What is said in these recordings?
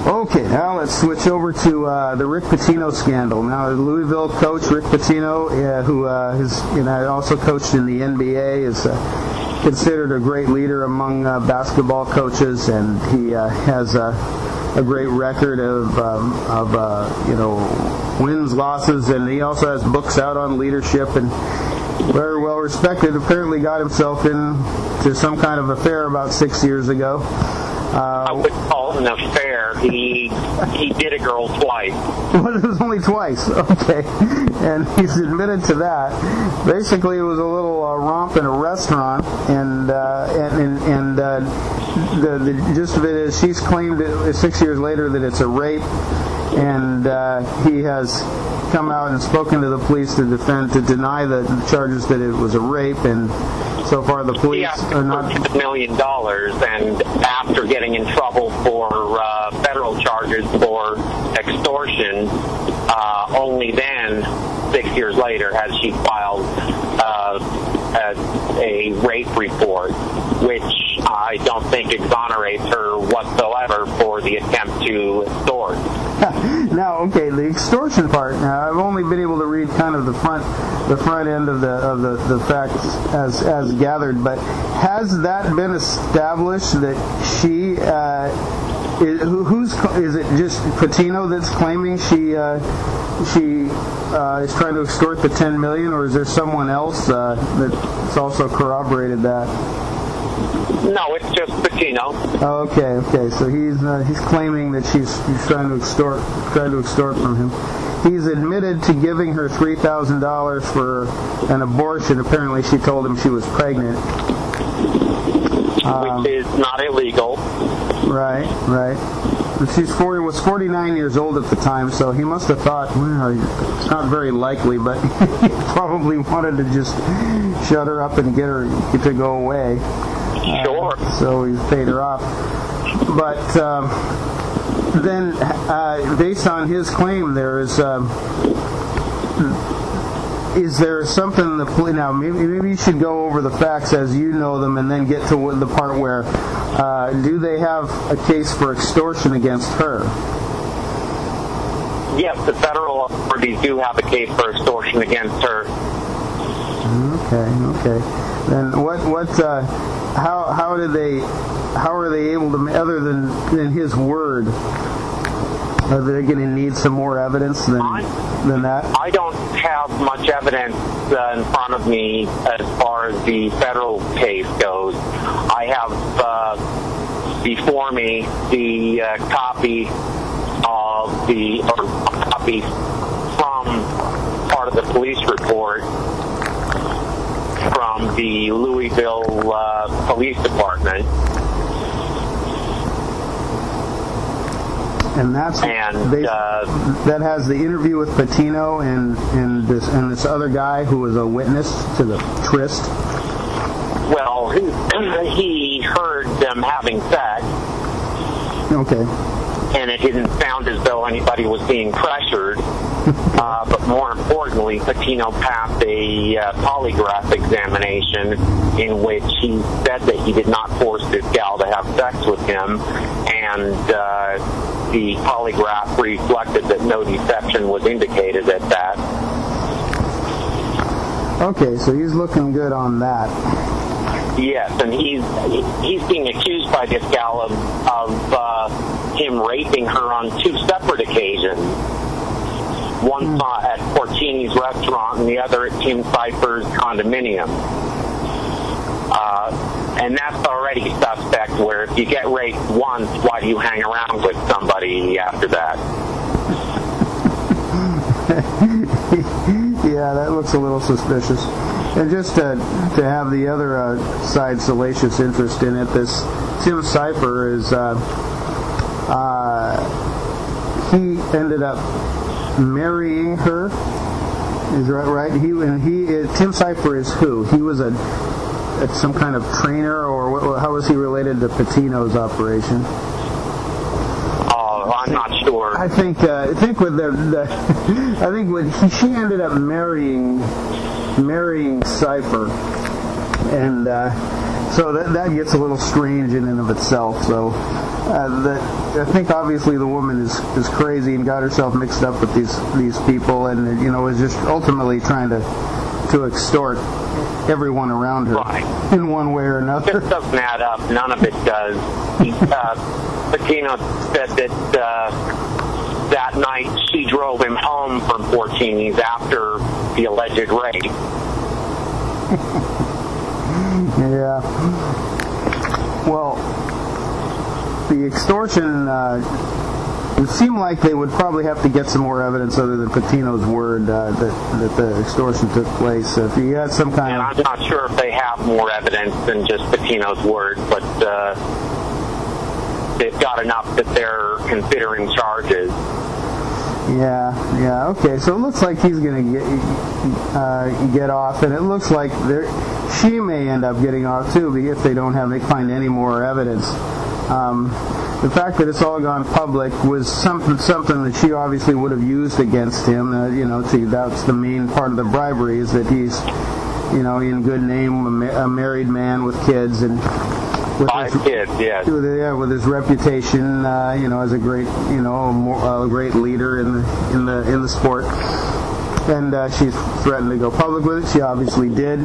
Okay, now let's switch over to the Rick Pitino scandal. Now, the Louisville coach Rick Pitino, who has also coached in the NBA, is considered a great leader among basketball coaches, and he has a great record of wins, losses, and he also has books out on leadership, and very well respected. Apparently got himself into some kind of affair about 6 years ago. I would call it an affair. He did a girl twice. Well, it was only twice. Okay. And he's admitted to that. Basically, it was a little romp in a restaurant, and the gist of it is she's claimed 6 years later that it's a rape, and he has come out and spoken to the police to deny the charges that it was a rape, and so far the police are not $1 million, and after getting in trouble for federal charges for extortion, only then 6 years later has she filed a rape report, which I don't think exonerates her whatsoever for the attempt to extort. Now, okay, the extortion part. Now, I've only been able to read kind of the front end of the facts as gathered. But has that been established that she? Is it just Pitino that's claiming she is trying to extort the $10 million, or is there someone else that's also corroborated that? No, it's just Pitino. Okay. So he's claiming that she's trying to extort from him. He's admitted to giving her $3,000 for an abortion. Apparently, she told him she was pregnant, which is not illegal. Right. She was 49 years old at the time, so he must have thought, well, it's not very likely, but he probably wanted to just shut her up and get her to go away. Sure. So he's paid her off. But then, based on his claim, there is there something now? Maybe you should go over the facts as you know them, and then get to the part where do they have a case for extortion against her? Yes, the federal authorities do have a case for extortion against her. Okay. Then how are they able to, other than his word, are they going to need some more evidence than that? I don't have much evidence in front of me as far as the federal case goes. I have before me the copy from part of the police report from the Louisville Police Department. And that has the interview with Pitino and this other guy who was a witness to the tryst. Well, he heard them having sex. Okay. And it didn't sound as though anybody was being pressured. But more importantly, Pitino passed a polygraph examination in which he said that he did not force this gal to have sex with him, and the polygraph reflected that no deception was indicated at that. Okay, so he's looking good on that. Yes, and he's being accused by this gal of him raping her on two separate occasions. One at Porcini's restaurant and the other at Tim Cypher's condominium. And that's already suspect, where if you get raped once, why do you hang around with somebody after that? Yeah, that looks a little suspicious. And just to have the other side salacious interest in it, this Tim Cypher is, he ended up marrying her. Is that right? Tim Cypher is who? He was some kind of trainer, or how was he related to Pitino's operation? Oh, I'm not sure. I think with she ended up marrying Cypher, and so that gets a little strange in and of itself. So I think obviously the woman is crazy and got herself mixed up with these people, and is just ultimately trying to extort everyone around her in one way or another. It doesn't add up. None of it does. Pitino said that that night she drove him home from Porcini's after the alleged rape. Yeah. Well, the extortion, it seemed like they would probably have to get some more evidence other than Pitino's word that the extortion took place. If you had some kind of... I'm not sure if they have more evidence than just Pitino's word, but they've got enough that they're considering charges. Yeah, okay. So it looks like he's going to get off, and it looks like she may end up getting off too if they find any more evidence. The fact that it's all gone public was something that she obviously would have used against him. That's the main part of the bribery, is that he's, in good name, a married man with kids and. Five kids, yes. With his reputation, as a great, a great leader in the sport, and she's threatened to go public with it. She obviously did.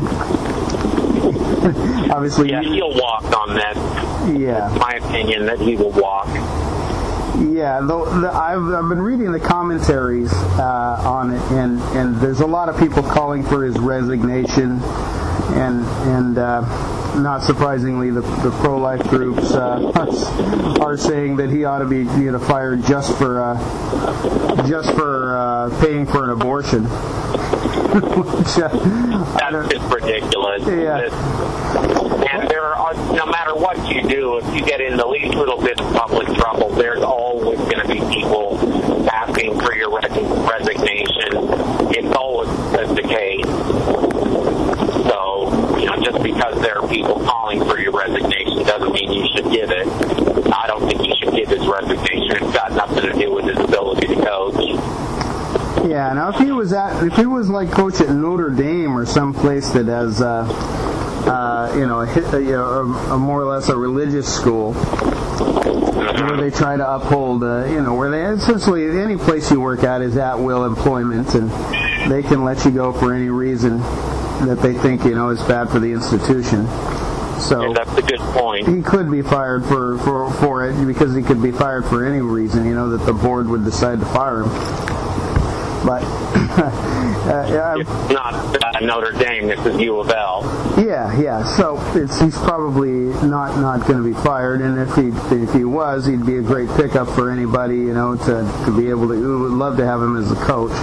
Obviously, yeah, he'll walk on that. Yeah, it's my opinion that he will walk. Yeah, I've been reading the commentaries on it, and there's a lot of people calling for his resignation, and not surprisingly, the pro-life groups are saying that he ought to be fired just for paying for an abortion. Which, that's just ridiculous. Yeah. And there are, no matter what you do, if you get in the least little bit of public trouble, there's always going to be people asking for your resignation. It's always the case. So, just because there are people calling for your resignation doesn't mean you should give it. I don't think he should give his resignation. It's got nothing to do with his ability to coach. Yeah, now if he was like coach at Notre Dame or someplace that has a more or less a religious school where they try to uphold, where they essentially any place you work at is at will employment, and they can let you go for any reason that they think is bad for the institution. So yeah, that's a good point. He could be fired for it, because he could be fired for any reason, that the board would decide to fire him. But it's not Notre Dame. This is U of L. Yeah. So he's probably not going to be fired, and if he was, he'd be a great pickup for anybody, to be able to. We would love to have him as a coach.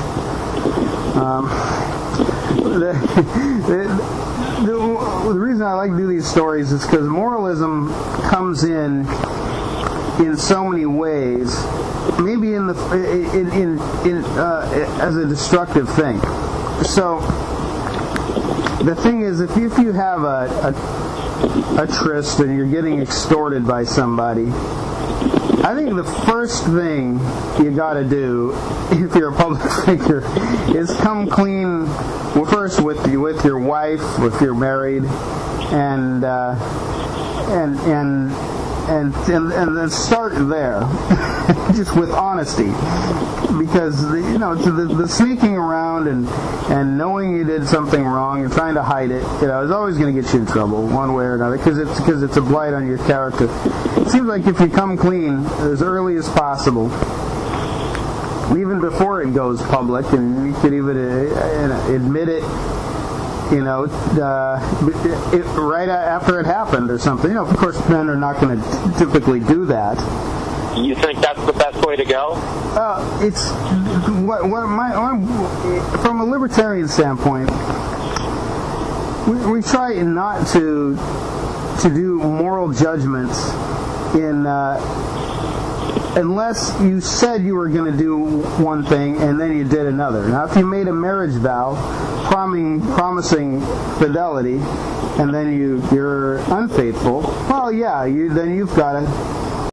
The reason I like to do these stories is because moralism comes in so many ways. Maybe as a destructive thing. So the thing is, if you have a tryst and you're getting extorted by somebody, I think the first thing you got to do, if you're a public figure, is come clean first with your wife, if you're married, and then start there, just with honesty, because the sneaking around and knowing you did something wrong and trying to hide it, is always going to get you in trouble one way or another, because it's a blight on your character. It seems like if you come clean as early as possible, even before it goes public, and you could even admit it. Right after it happened or something. Of course, men are not going to typically do that. You think that's the best way to go? It's from a libertarian standpoint, we try not to do moral judgments unless you said you were going to do one thing and then you did another. Now, if you made a marriage vow promising fidelity and then you're unfaithful, well, yeah, then you've got to